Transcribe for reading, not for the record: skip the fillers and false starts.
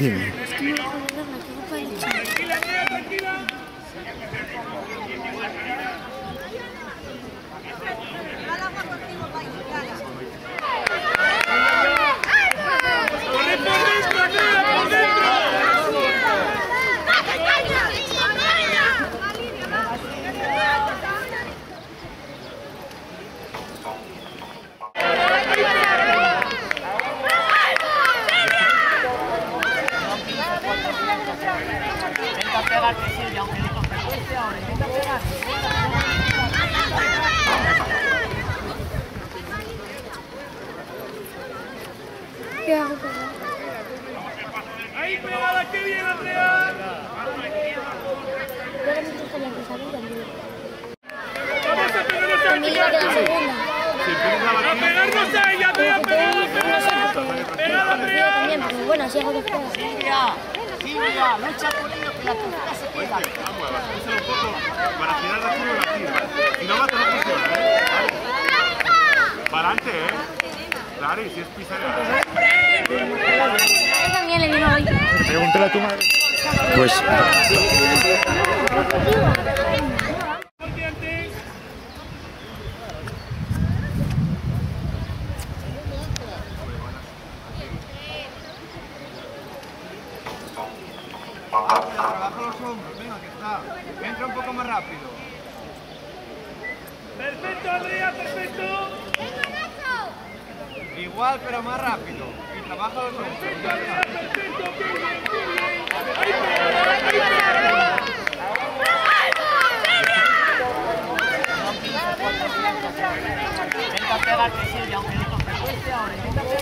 Dime. Es que me voy a joder la tengo para el chat. Tranquila, tía, tranquila. ¡Corre por dentro, tía, por dentro! Intenta pegar que Silvia, aunque no te cueste ahora, intenta pegar. ¿Qué hago con él? ¡Ahí, pegada, qué bien, Andrea! Yo ahora mismo estaría en esa vida, amigo. ¡Vamos a pegarnos a Me iba a quedar segunda. ¡A pegarnos a ella, tía, pegada, pegada! ¡Pegada, Andrea! También, porque bueno, así hago después. Silvia, lucha por ello, que la tercera se queda. Vamos, písalo un poco para girar la curva y la gira. Si no va, te no funciona, ¿eh? Vale. Para adelante, ¿eh? Claro, y si es pisar... Yo también le vino hoy. Pregúntale a tu madre. Pues... Trabaja los hombros, venga, que está. Entra un poco más rápido. ¡Perfecto, Andrea, perfecto! Igual, pero más rápido. Y trabaja los hombros. ¡Perfecto, Andrea, perfecto! ¡Qué bien, qué bien! ¡Ahí, pegada, ahí, pegada! Intenta pegar que Silvia, aunque no te cueste ahora, intenta pegar.